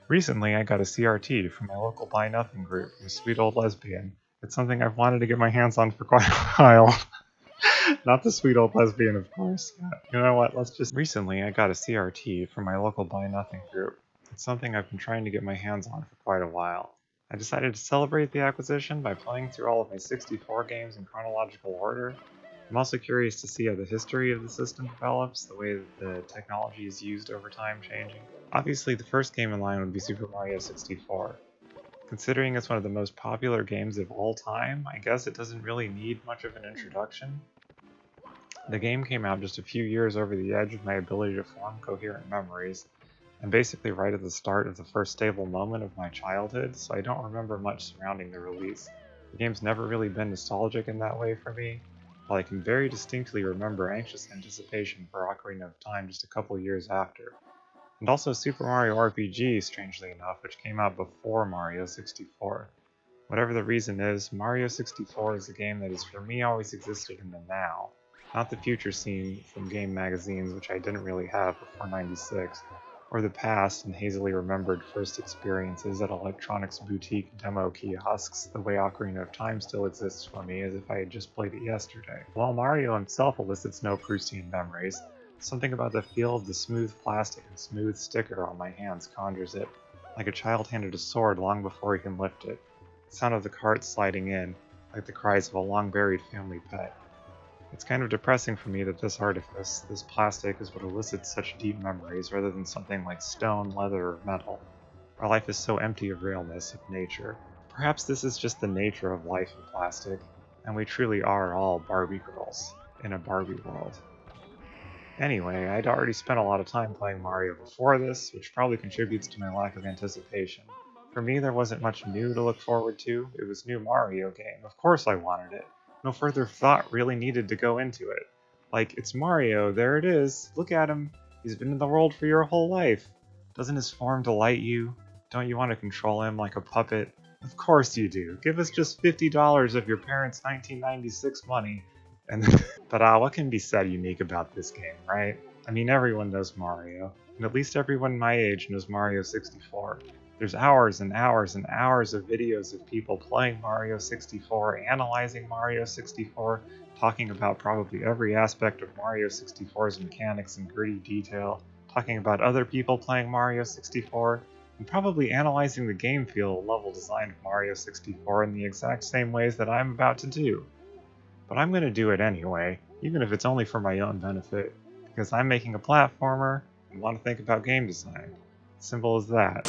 Recently, I got a CRT from my local Buy Nothing group, a sweet old lesbian. It's something I've wanted to get my hands on for quite a while. Not the sweet old lesbian, of course. You know what, let's just... Recently, I got a CRT from my local Buy Nothing group. It's something I've been trying to get my hands on for quite a while. I decided to celebrate the acquisition by playing through all of my 64 games in chronological order. I'm also curious to see how the history of the system develops, the way that the technology is used over time changing. Obviously, the first game in line would be Super Mario 64. Considering it's one of the most popular games of all time, I guess it doesn't really need much of an introduction. The game came out just a few years over the edge of my ability to form coherent memories, and basically right at the start of the first stable moment of my childhood, so I don't remember much surrounding the release. The game's never really been nostalgic in that way for me, while I can very distinctly remember anxious anticipation for Ocarina of Time just a couple years after. And also Super Mario RPG, strangely enough, which came out before Mario 64. Whatever the reason is, Mario 64 is a game that has for me always existed in the now, not the future seen from game magazines, which I didn't really have before 96, or the past and hazily remembered first experiences at electronics boutique demo kiosks, the way Ocarina of Time still exists for me as if I had just played it yesterday. While Mario himself elicits no Proustian memories, something about the feel of the smooth plastic and smooth sticker on my hands conjures it, like a child handed a sword long before he can lift it. The sound of the cart sliding in, like the cries of a long-buried family pet. It's kind of depressing for me that this artifice, this plastic, is what elicits such deep memories rather than something like stone, leather, or metal. Our life is so empty of realness, of nature. Perhaps this is just the nature of life in plastic, and we truly are all Barbie girls in a Barbie world. Anyway, I'd already spent a lot of time playing Mario before this, which probably contributes to my lack of anticipation. For me, there wasn't much new to look forward to. It was new Mario game. Of course I wanted it. No further thought really needed to go into it. Like, it's Mario, there it is. Look at him. He's been in the world for your whole life. Doesn't his form delight you? Don't you want to control him like a puppet? Of course you do. Give us just $50 of your parents' 1996 money, and but what can be said unique about this game, right? I mean, everyone knows Mario, and at least everyone my age knows Mario 64. There's hours and hours and hours of videos of people playing Mario 64, analyzing Mario 64, talking about probably every aspect of Mario 64's mechanics in gritty detail, talking about other people playing Mario 64, and probably analyzing the game feel level design of Mario 64 in the exact same ways that I'm about to do. But I'm going to do it anyway, even if it's only for my own benefit, because I'm making a platformer and want to think about game design. Simple as that.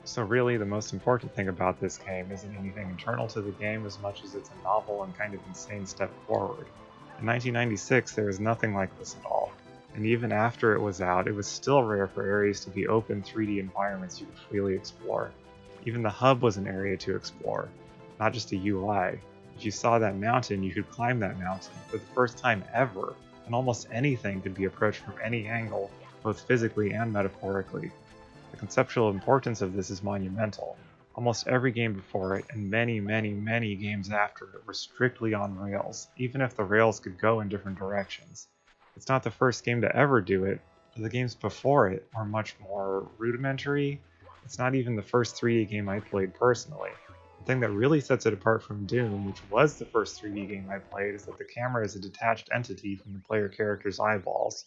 So really, the most important thing about this game isn't anything internal to the game as much as it's a novel and kind of insane step forward. In 1996, there was nothing like this at all, and even after it was out, it was still rare for areas to be open 3D environments you could freely explore. Even the hub was an area to explore, not just a UI. If you saw that mountain, you could climb that mountain for the first time ever, and almost anything could be approached from any angle, both physically and metaphorically. The conceptual importance of this is monumental. Almost every game before it, and many, many, many games after it, were strictly on rails, even if the rails could go in different directions. It's not the first game to ever do it, but the games before it are much more rudimentary. It's not even the first 3D game I played personally. The thing that really sets it apart from Doom, which was the first 3D game I played, is that the camera is a detached entity from the player character's eyeballs.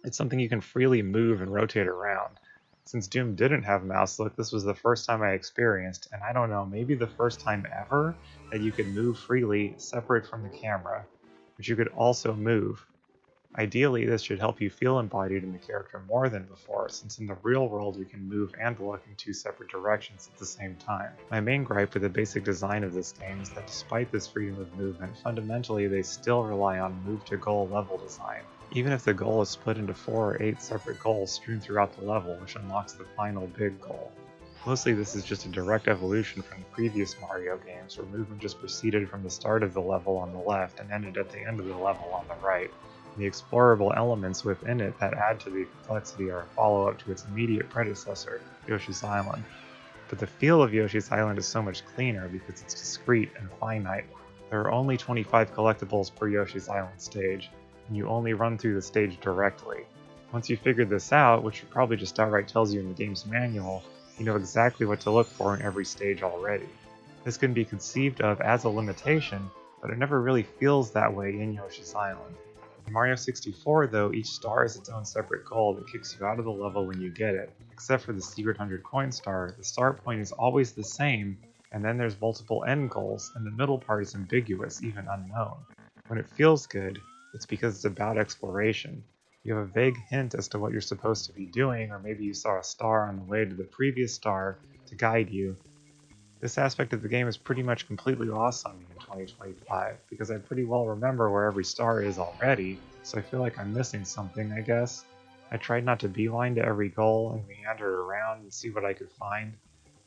It's something you can freely move and rotate around. Since Doom didn't have mouse look, this was the first time I experienced, and I don't know, maybe the first time ever, that you could move freely, separate from the camera, but you could also move. Ideally, this should help you feel embodied in the character more than before, since in the real world you can move and look in two separate directions at the same time. My main gripe with the basic design of this game is that despite this freedom of movement, fundamentally they still rely on move-to-goal level design. Even if the goal is split into 4 or 8 separate goals strewn throughout the level, which unlocks the final big goal. Mostly this is just a direct evolution from the previous Mario games, where movement just proceeded from the start of the level on the left and ended at the end of the level on the right. The explorable elements within it that add to the complexity are a follow-up to its immediate predecessor, Yoshi's Island. But the feel of Yoshi's Island is so much cleaner because it's discrete and finite. There are only 25 collectibles per Yoshi's Island stage, and you only run through the stage directly. Once you figure this out, which it probably just outright tells you in the game's manual, you know exactly what to look for in every stage already. This can be conceived of as a limitation, but it never really feels that way in Yoshi's Island. In Mario 64, though, each star is its own separate goal that kicks you out of the level when you get it. Except for the secret 100 coin star, the start point is always the same, and then there's multiple end goals, and the middle part is ambiguous, even unknown. When it feels good, it's because it's about exploration. You have a vague hint as to what you're supposed to be doing, or maybe you saw a star on the way to the previous star to guide you. This aspect of the game is pretty much completely lost on me in 2025, because I pretty well remember where every star is already, so I feel like I'm missing something, I guess. I tried not to beeline to every goal and meander around and see what I could find.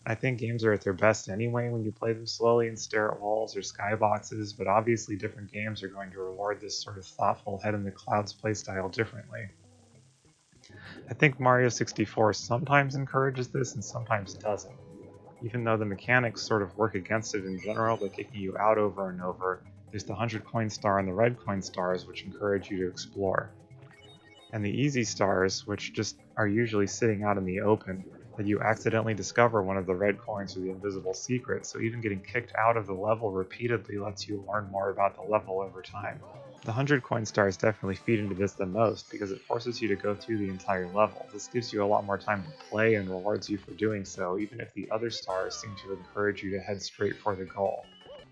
I think games are at their best anyway when you play them slowly and stare at walls or skyboxes, but obviously different games are going to reward this sort of thoughtful head-in-the-clouds playstyle differently. I think Mario 64 sometimes encourages this and sometimes doesn't. Even though the mechanics sort of work against it in general by kicking you out over and over, there's the 100 coin star and the red coin stars which encourage you to explore. And the easy stars, which just are usually sitting out in the open, that you accidentally discover one of the red coins or the invisible secret, so even getting kicked out of the level repeatedly lets you learn more about the level over time. The 100 coin stars definitely feed into this the most because it forces you to go through the entire level. This gives you a lot more time to play and rewards you for doing so, even if the other stars seem to encourage you to head straight for the goal.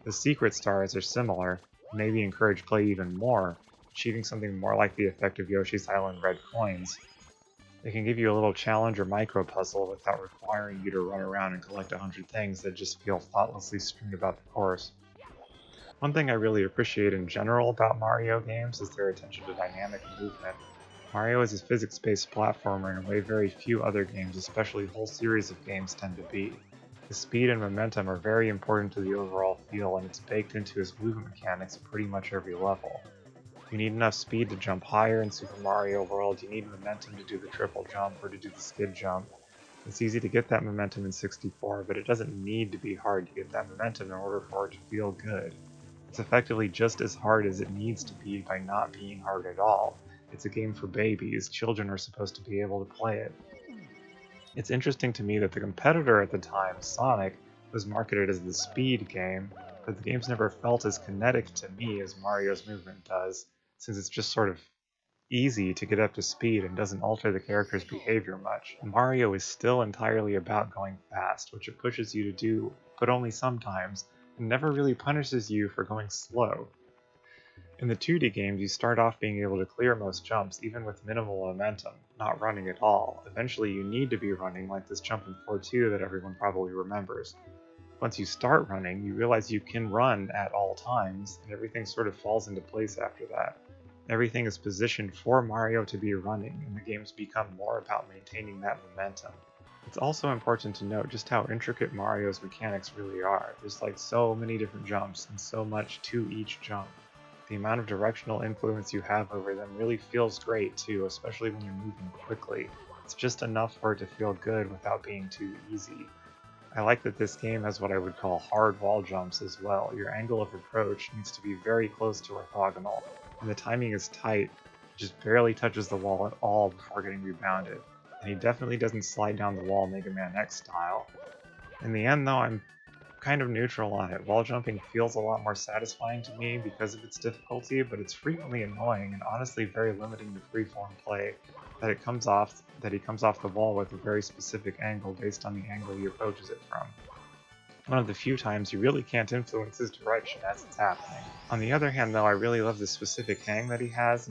The secret stars are similar, and maybe encourage play even more, achieving something more like the effect of Yoshi's Island red coins. They can give you a little challenge or micro-puzzle without requiring you to run around and collect 100 things that just feel thoughtlessly stringed about the course. One thing I really appreciate in general about Mario games is their attention to dynamic movement. Mario is a physics-based platformer in a way very few other games, especially whole series of games, tend to be. The speed and momentum are very important to the overall feel, and it's baked into his movement mechanics at pretty much every level. You need enough speed to jump higher in Super Mario World, you need momentum to do the triple jump or to do the skid jump. It's easy to get that momentum in 64, but it doesn't need to be hard to get that momentum in order for it to feel good. It's effectively just as hard as it needs to be by not being hard at all. It's a game for babies, children are supposed to be able to play it. It's interesting to me that the competitor at the time, Sonic, was marketed as the speed game, but the game's never felt as kinetic to me as Mario's movement does, since it's just sort of easy to get up to speed and doesn't alter the character's behavior much. Mario is still entirely about going fast, which it pushes you to do, but only sometimes, and never really punishes you for going slow. In the 2D games, you start off being able to clear most jumps, even with minimal momentum, not running at all. Eventually you need to be running, like this jump in 4-2 that everyone probably remembers. Once you start running, you realize you can run at all times, and everything sort of falls into place after that. Everything is positioned for Mario to be running, and the games become more about maintaining that momentum. It's also important to note just how intricate Mario's mechanics really are. There's like so many different jumps, and so much to each jump. The amount of directional influence you have over them really feels great too, especially when you're moving quickly. It's just enough for it to feel good without being too easy. I like that this game has what I would call hard wall jumps as well. Your angle of approach needs to be very close to orthogonal, and the timing is tight. It just barely touches the wall at all before getting rebounded, and he definitely doesn't slide down the wall Mega Man X style. In the end though, I'm kind of neutral on it. Wall jumping feels a lot more satisfying to me because of its difficulty, but it's frequently annoying and honestly very limiting to freeform play, that he comes off the wall with a very specific angle based on the angle he approaches it from. One of the few times you really can't influence his direction as it's happening. On the other hand though, I really love the specific hang that he has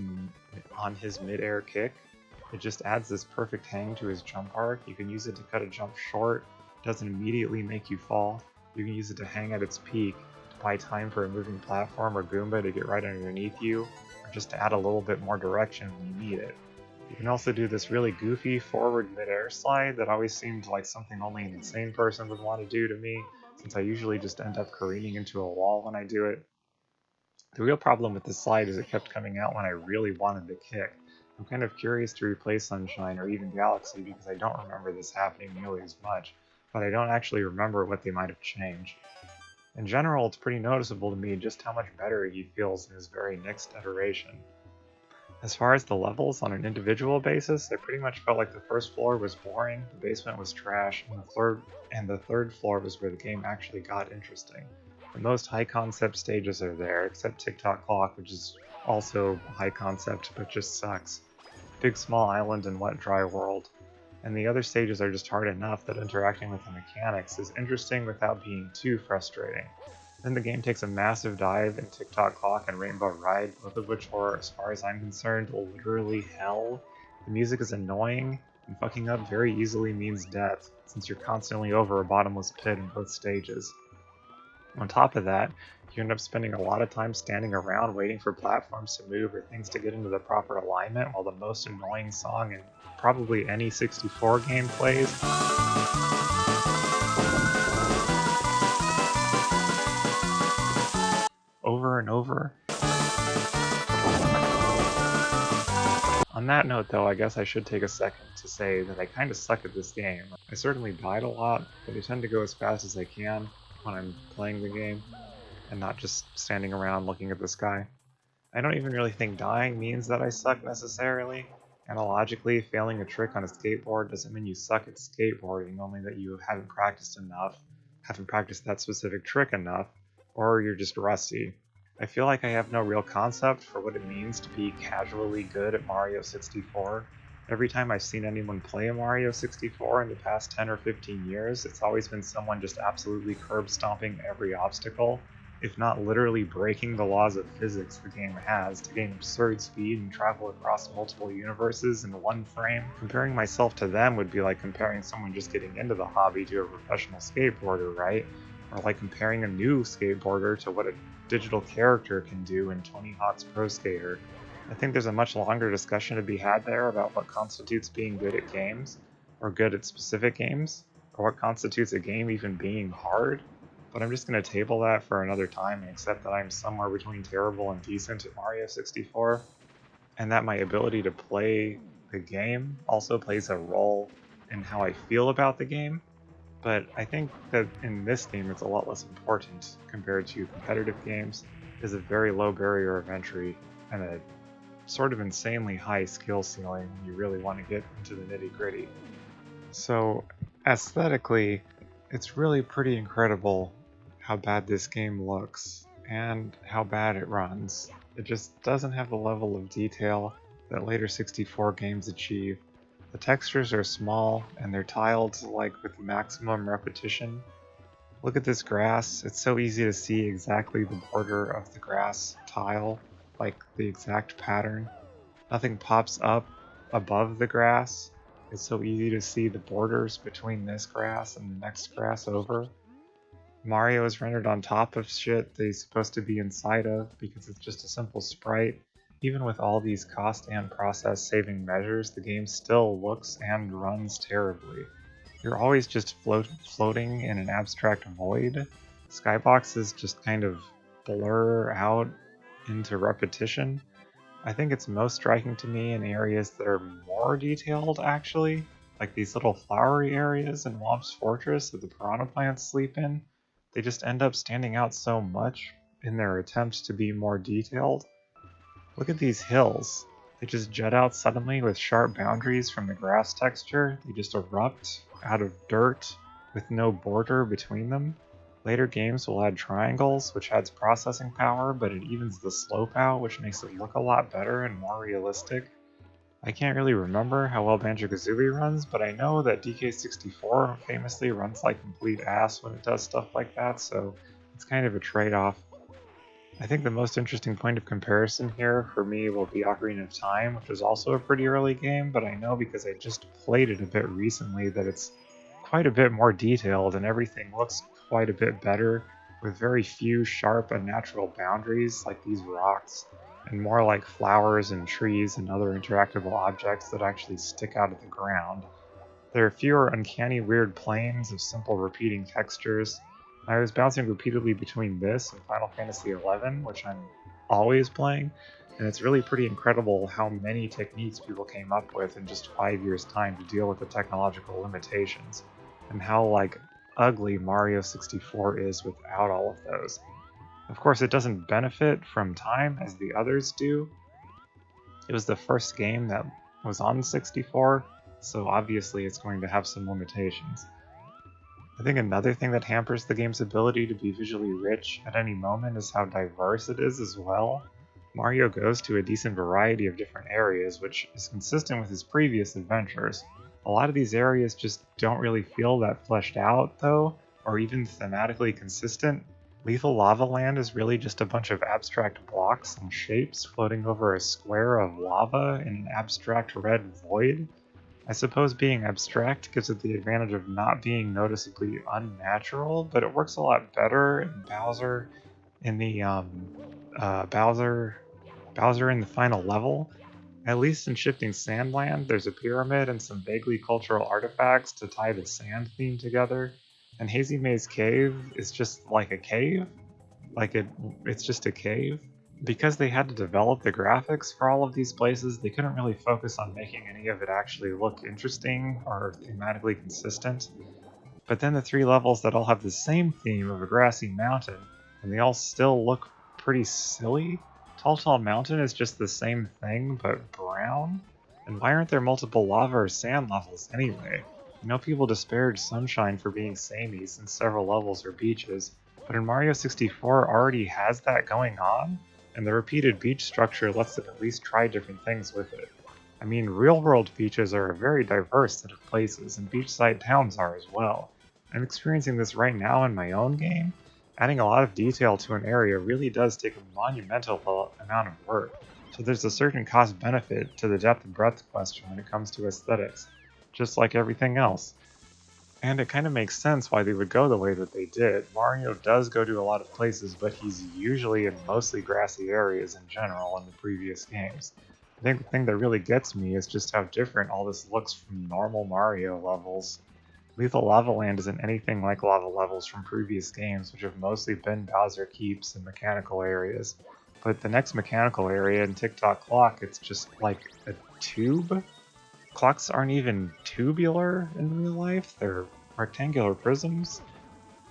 on his mid-air kick. It just adds this perfect hang to his jump arc. You can use it to cut a jump short, it doesn't immediately make you fall. You can use it to hang at its peak, to buy time for a moving platform or Goomba to get right underneath you, or just to add a little bit more direction when you need it. You can also do this really goofy forward mid-air slide that always seemed like something only an insane person would want to do to me, since I usually just end up careening into a wall when I do it. The real problem with this slide is it kept coming out when I really wanted the kick. I'm kind of curious to replay Sunshine or even Galaxy because I don't remember this happening nearly as much, but I don't actually remember what they might have changed. In general, it's pretty noticeable to me just how much better he feels in his very next iteration. As far as the levels on an individual basis, I pretty much felt like the first floor was boring, the basement was trash, and the third floor was where the game actually got interesting. The most high concept stages are there, except TikTok Clock, which is also high concept but just sucks. Big Small Island and Wet Dry World. And the other stages are just hard enough that interacting with the mechanics is interesting without being too frustrating. Then the game takes a massive dive in TikTok Clock and Rainbow Ride, both of which are, as far as I'm concerned, literally hell. The music is annoying, and fucking up very easily means death, since you're constantly over a bottomless pit in both stages. On top of that, you end up spending a lot of time standing around waiting for platforms to move or things to get into the proper alignment while the most annoying song in probably any 64 game plays. Over and over. On that note though, I guess I should take a second to say that I kinda suck at this game. I certainly died a lot, but I tend to go as fast as I can when I'm playing the game, and not just standing around looking at the sky. I don't even really think dying means that I suck necessarily. Analogically, failing a trick on a skateboard doesn't mean you suck at skateboarding, only that you haven't practiced enough, haven't practiced that specific trick enough, or you're just rusty. I feel like I have no real concept for what it means to be casually good at Mario 64. Every time I've seen anyone play a Mario 64 in the past 10 or 15 years, it's always been someone just absolutely curb stomping every obstacle, if not literally breaking the laws of physics the game has to gain absurd speed and travel across multiple universes in one frame. Comparing myself to them would be like comparing someone just getting into the hobby to a professional skateboarder, right? Or like comparing a new skateboarder to what a digital character can do in Tony Hawk's Pro Skater. I think there's a much longer discussion to be had there about what constitutes being good at games, or good at specific games, or what constitutes a game even being hard. But I'm just going to table that for another time and accept that I'm somewhere between terrible and decent at Mario 64, and that my ability to play the game also plays a role in how I feel about the game. But I think that in this game it's a lot less important compared to competitive games. There's a very low barrier of entry and a sort of insanely high skill ceiling when you really want to get into the nitty-gritty. So aesthetically, it's really pretty incredible how bad this game looks and how bad it runs. It just doesn't have the level of detail that later 64 games achieve. The textures are small and they're tiled like with maximum repetition. Look at this grass, it's so easy to see exactly the border of the grass tile, like the exact pattern. Nothing pops up above the grass. It's so easy to see the borders between this grass and the next grass over. Mario is rendered on top of shit that he's supposed to be inside of because it's just a simple sprite. Even with all these cost and process saving measures, the game still looks and runs terribly. You're always just floating in an abstract void. Skyboxes just kind of blur out into repetition. I think it's most striking to me in areas that are more detailed, actually, like these little flowery areas in Womp's Fortress that the piranha plants sleep in. They just end up standing out so much in their attempts to be more detailed. Look at these hills. They just jut out suddenly with sharp boundaries from the grass texture. They just erupt out of dirt with no border between them. Later games will add triangles, which adds processing power, but it evens the slope out, which makes it look a lot better and more realistic. I can't really remember how well Banjo-Kazooie runs, but I know that DK64 famously runs like complete ass when it does stuff like that, so it's kind of a trade-off. I think the most interesting point of comparison here for me will be Ocarina of Time, which was also a pretty early game, but I know because I just played it a bit recently that it's quite a bit more detailed and everything looks quite a bit better, with very few sharp unnatural boundaries like these rocks, and more like flowers and trees and other interactable objects that actually stick out of the ground. There are fewer uncanny weird planes of simple repeating textures. I was bouncing repeatedly between this and Final Fantasy XI, which I'm always playing, and it's really pretty incredible how many techniques people came up with in just 5 years' time to deal with the technological limitations, and how, like, ugly Mario 64 is without all of those. Of course, it doesn't benefit from time as the others do, It was the first game that was on 64, so obviously it's going to have some limitations. I think another thing that hampers the game's ability to be visually rich at any moment is how diverse it is as well. Mario goes to a decent variety of different areas, which is consistent with his previous adventures. A lot of these areas just don't really feel that fleshed out, though, or even thematically consistent. Lethal Lava Land is really just a bunch of abstract blocks and shapes floating over a square of lava in an abstract red void. I suppose being abstract gives it the advantage of not being noticeably unnatural, but it works a lot better in Bowser in the Bowser in the final level. At least in Shifting Sandland, there's a pyramid and some vaguely cultural artifacts to tie the sand theme together. And Hazy Maze Cave is just like a cave. It's just a cave. Because they had to develop the graphics for all of these places, they couldn't really focus on making any of it actually look interesting or thematically consistent. But then the three levels that all have the same theme of a grassy mountain, and they all still look pretty silly. Tall Tall Mountain is just the same thing, but brown? And why aren't there multiple lava or sand levels anyway? I know people disparage Sunshine for being samey since several levels are beaches, but in Mario 64 already has that going on, and the repeated beach structure lets them at least try different things with it. I mean, real-world beaches are a very diverse set of places, and beachside towns are as well. I'm experiencing this right now in my own game. Adding a lot of detail to an area really does take a monumental amount of work, so there's a certain cost-benefit to the depth and breadth question when it comes to aesthetics, just like everything else. And it kind of makes sense why they would go the way that they did. Mario does go to a lot of places, but he's usually in mostly grassy areas in general in the previous games. I think the thing that really gets me is just how different all this looks from normal Mario levels. Lethal Lava Land isn't anything like lava levels from previous games, which have mostly been Bowser Keeps and mechanical areas. But the next mechanical area in Tick Tock Clock, it's just like a tube? Clocks aren't even tubular in real life, they're rectangular prisms.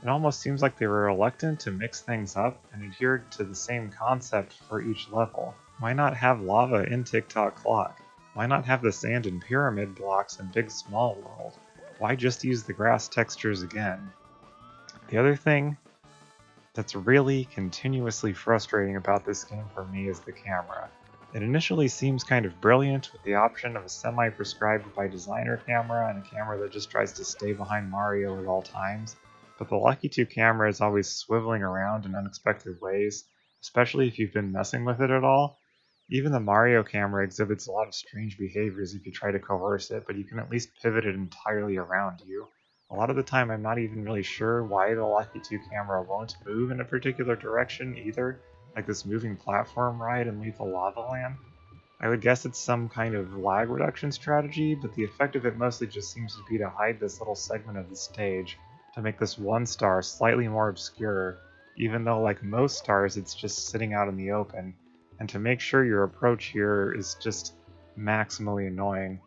It almost seems like they were reluctant to mix things up and adhered to the same concept for each level. Why not have lava in Tick Tock Clock? Why not have the sand and pyramid blocks in Big Small World? Why just use the grass textures again? The other thing that's really continuously frustrating about this game for me is the camera. It initially seems kind of brilliant with the option of a semi-prescribed by designer camera and a camera that just tries to stay behind Mario at all times, but the Lucky 2 camera is always swiveling around in unexpected ways, especially if you've been messing with it at all. Even the Mario camera exhibits a lot of strange behaviors if you try to coerce it, but you can at least pivot it entirely around you. A lot of the time I'm not even really sure why the Lucky 2 camera won't move in a particular direction either, like this moving platform ride in Lethal Lava Land. I would guess it's some kind of lag reduction strategy, but the effect of it mostly just seems to be to hide this little segment of the stage, to make this one star slightly more obscure, even though like most stars it's just sitting out in the open, and to make sure your approach here is just maximally annoying.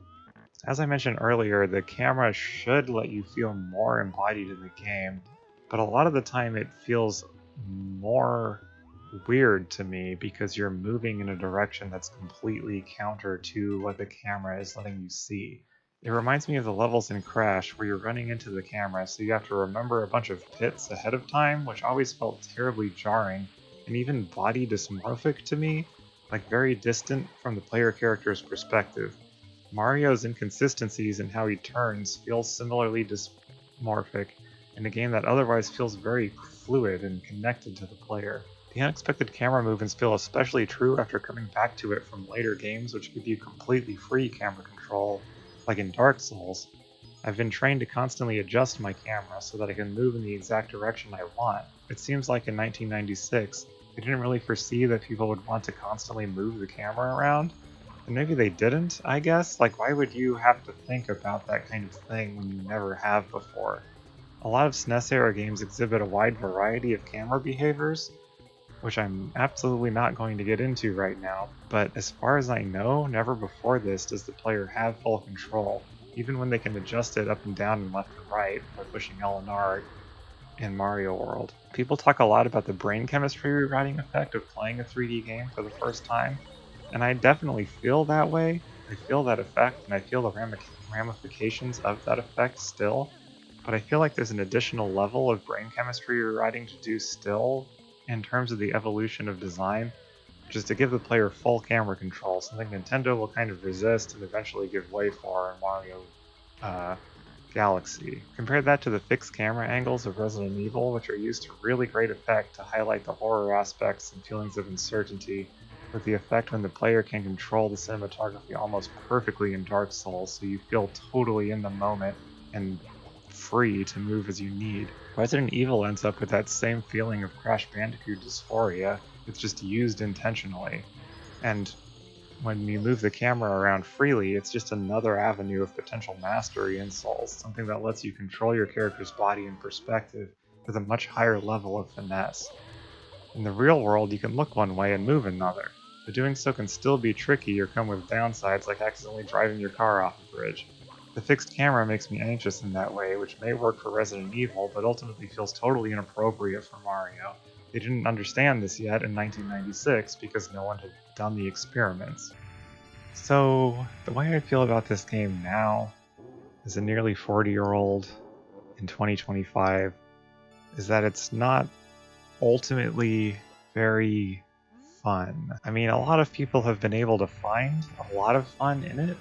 As I mentioned earlier, the camera should let you feel more embodied in the game, but a lot of the time it feels more weird to me because you're moving in a direction that's completely counter to what the camera is letting you see. It reminds me of the levels in Crash where you're running into the camera, so you have to remember a bunch of pits ahead of time, which always felt terribly jarring and even body dysmorphic to me, like very distant from the player character's perspective. Mario's inconsistencies in how he turns feel similarly dysmorphic in a game that otherwise feels very fluid and connected to the player. The unexpected camera movements feel especially true after coming back to it from later games which give you completely free camera control, like in Dark Souls. I've been trained to constantly adjust my camera so that I can move in the exact direction I want. It seems like in 1996, they didn't really foresee that people would want to constantly move the camera around. And maybe they didn't, I guess? Like, why would you have to think about that kind of thing when you never have before? A lot of SNES era games exhibit a wide variety of camera behaviors, which I'm absolutely not going to get into right now, but as far as I know, never before this does the player have full control, even when they can adjust it up and down and left and right by pushing L and R in Mario World. People talk a lot about the brain chemistry rewriting effect of playing a 3D game for the first time. And I definitely feel that way. I feel that effect, and I feel the ramifications of that effect still. But I feel like there's an additional level of brain chemistry you're writing to do still in terms of the evolution of design, which is to give the player full camera control, something Nintendo will kind of resist and eventually give way for in Mario uh, Galaxy. Compare that to the fixed camera angles of Resident Evil, which are used to really great effect to highlight the horror aspects and feelings of uncertainty, with the effect when the player can control the cinematography almost perfectly in Dark Souls, so you feel totally in the moment and free to move as you need. Resident Evil ends up with that same feeling of Crash Bandicoot dysphoria, it's just used intentionally. And when you move the camera around freely, it's just another avenue of potential mastery in Souls, something that lets you control your character's body and perspective with a much higher level of finesse. In the real world, you can look one way and move another, but doing so can still be tricky or come with downsides like accidentally driving your car off a bridge. The fixed camera makes me anxious in that way, which may work for Resident Evil, but ultimately feels totally inappropriate for Mario. They didn't understand this yet in 1996 because no one had done the experiments. So, the way I feel about this game now, as a nearly 40-year-old in 2025, is that it's not ultimately very fun. I mean, a lot of people have been able to find a lot of fun in it,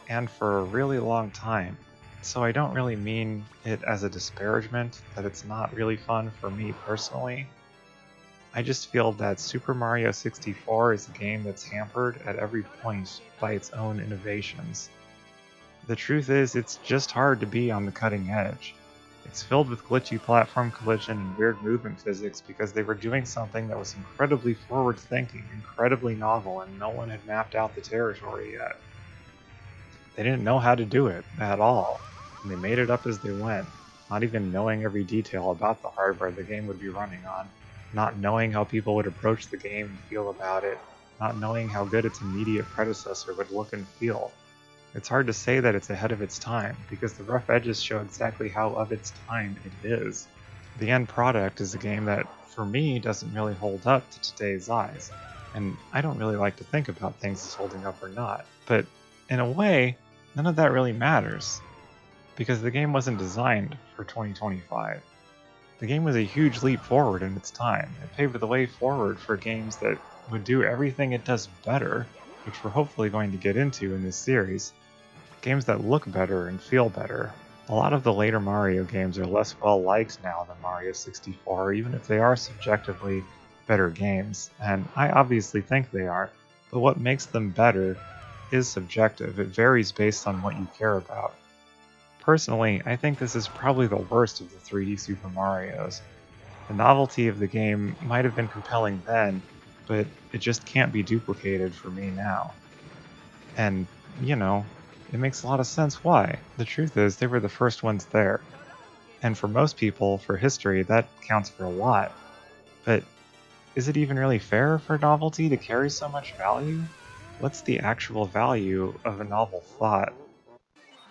and for a really long time. So I don't really mean it as a disparagement that it's not really fun for me personally. I just feel that Super Mario 64 is a game that's hampered at every point by its own innovations. The truth is, it's just hard to be on the cutting edge. It's filled with glitchy platform collision and weird movement physics because they were doing something that was incredibly forward-thinking, incredibly novel, and no one had mapped out the territory yet. They didn't know how to do it at all, and they made it up as they went, not even knowing every detail about the hardware the game would be running on, not knowing how people would approach the game and feel about it, not knowing how good its immediate predecessor would look and feel. It's hard to say that it's ahead of its time, because the rough edges show exactly how of its time it is. The end product is a game that, for me, doesn't really hold up to today's eyes, and I don't really like to think about things as holding up or not, but in a way, none of that really matters, because the game wasn't designed for 2025. The game was a huge leap forward in its time. It paved the way forward for games that would do everything it does better, which we're hopefully going to get into in this series. Games that look better and feel better. A lot of the later Mario games are less well liked now than Mario 64, even if they are subjectively better games, and I obviously think they are, but what makes them better is subjective. It varies based on what you care about. Personally, I think this is probably the worst of the 3D Super Marios. The novelty of the game might have been compelling then, but it just can't be duplicated for me now. And, you know, it makes a lot of sense why. The truth is, they were the first ones there. And for most people, for history, that counts for a lot. But is it even really fair for novelty to carry so much value? What's the actual value of a novel thought?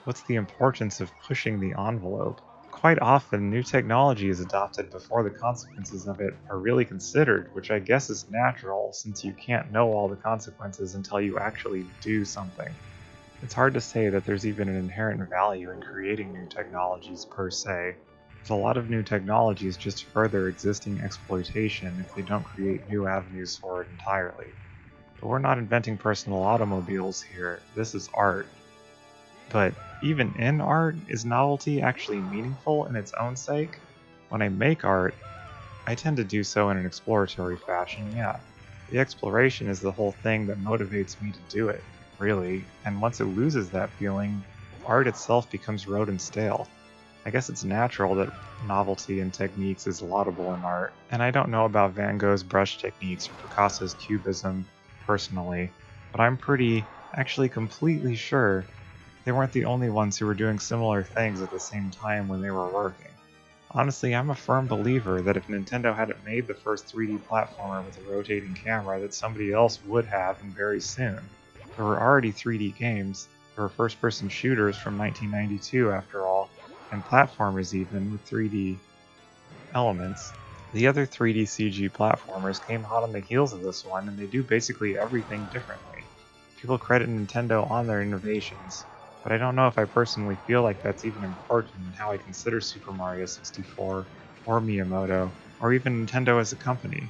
What's the importance of pushing the envelope? Quite often, new technology is adopted before the consequences of it are really considered, which I guess is natural since you can't know all the consequences until you actually do something. It's hard to say that there's even an inherent value in creating new technologies per se, as a lot of new technologies just further existing exploitation if they don't create new avenues for it entirely. But we're not inventing personal automobiles here, this is art. But even in art, is novelty actually meaningful in its own sake? When I make art, I tend to do so in an exploratory fashion, yeah. The exploration is the whole thing that motivates me to do it, really, and once it loses that feeling, art itself becomes rote and stale. I guess it's natural that novelty in techniques is laudable in art, and I don't know about Van Gogh's brush techniques or Picasso's cubism personally, but I'm actually completely sure they weren't the only ones who were doing similar things at the same time when they were working. Honestly, I'm a firm believer that if Nintendo hadn't made the first 3D platformer with a rotating camera, that somebody else would have, and very soon. There were already 3D games, there were first-person shooters from 1992 after all, and platformers even with 3D elements. The other 3D CG platformers came hot on the heels of this one, and they do basically everything differently. People credit Nintendo on their innovations, but I don't know if I personally feel like that's even important in how I consider Super Mario 64, or Miyamoto, or even Nintendo as a company.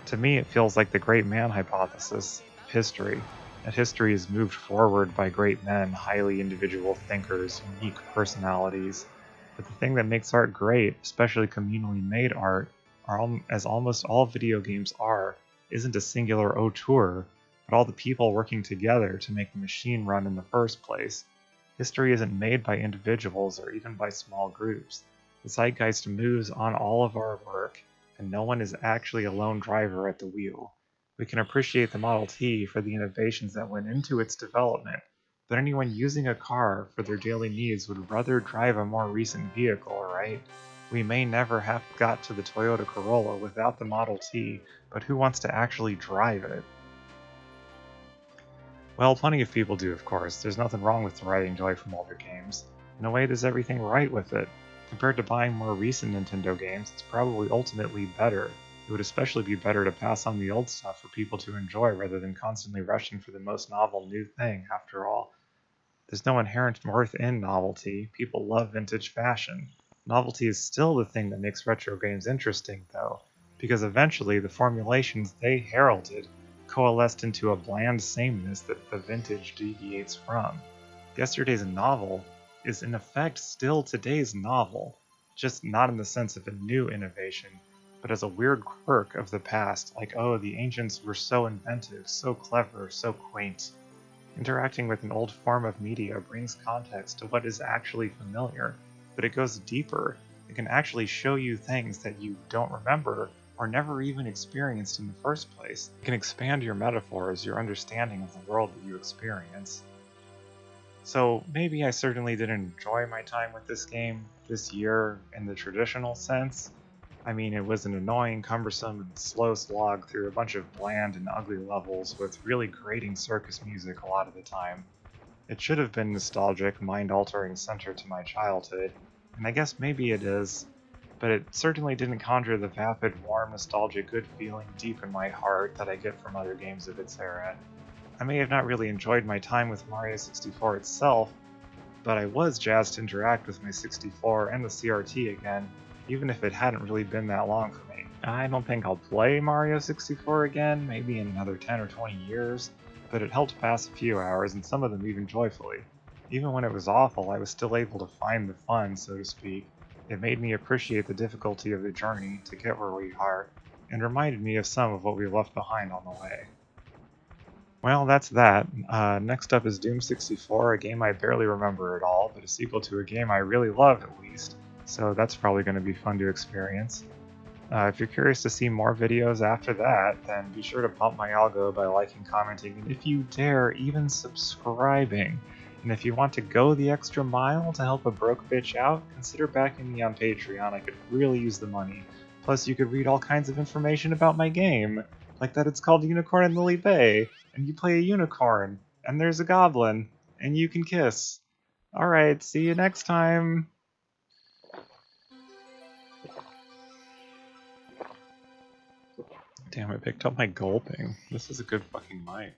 To me, it feels like the great man hypothesis of history, that history is moved forward by great men, highly individual thinkers, unique personalities. But the thing that makes art great, especially communally made art, as almost all video games are, isn't a singular auteur, but all the people working together to make the machine run in the first place. History isn't made by individuals or even by small groups. The zeitgeist moves on all of our work, and no one is actually a lone driver at the wheel. We can appreciate the Model T for the innovations that went into its development, but anyone using a car for their daily needs would rather drive a more recent vehicle, right? We may never have got to the Toyota Corolla without the Model T, but who wants to actually drive it? Well, plenty of people do, of course. There's nothing wrong with deriving joy from older games. In a way, there's everything right with it. Compared to buying more recent Nintendo games, it's probably ultimately better. It would especially be better to pass on the old stuff for people to enjoy rather than constantly rushing for the most novel new thing, after all. There's no inherent worth in novelty. People love vintage fashion. Novelty is still the thing that makes retro games interesting, though, because eventually the formulations they heralded coalesced into a bland sameness that the vintage deviates from. Yesterday's novel is in effect still today's novel, just not in the sense of a new innovation, but as a weird quirk of the past, like, oh, the ancients were so inventive, so clever, so quaint. Interacting with an old form of media brings context to what is actually familiar, but it goes deeper. It can actually show you things that you don't remember or never even experienced in the first place. It can expand your metaphors, your understanding of the world that you experience. So maybe I certainly didn't enjoy my time with this game this year in the traditional sense. I mean, it was an annoying, cumbersome, and slow slog through a bunch of bland and ugly levels with really grating circus music a lot of the time. It should have been nostalgic, mind-altering center to my childhood, and I guess maybe it is, but it certainly didn't conjure the vapid, warm, nostalgic good feeling deep in my heart that I get from other games of its era. I may have not really enjoyed my time with Mario 64 itself, but I was jazzed to interact with my 64 and the CRT again, even if it hadn't really been that long for me. I don't think I'll play Mario 64 again, maybe in another 10 or 20 years, but it helped pass a few hours, and some of them even joyfully. Even when it was awful, I was still able to find the fun, so to speak. It made me appreciate the difficulty of the journey to get where we are, and reminded me of some of what we left behind on the way. Well, that's that. Next up is Doom 64, a game I barely remember at all, but a sequel to a game I really love at least, so that's probably going to be fun to experience. If you're curious to see more videos after that, then be sure to pump my algo by liking, commenting, and if you dare, even subscribing. And if you want to go the extra mile to help a broke bitch out, consider backing me on Patreon. I could really use the money. Plus, you could read all kinds of information about my game, like that it's called Unicorn in Lily Bay, and you play a unicorn, and there's a goblin, and you can kiss. Alright, see you next time! Damn, I picked up my gulping. This is a good fucking mic.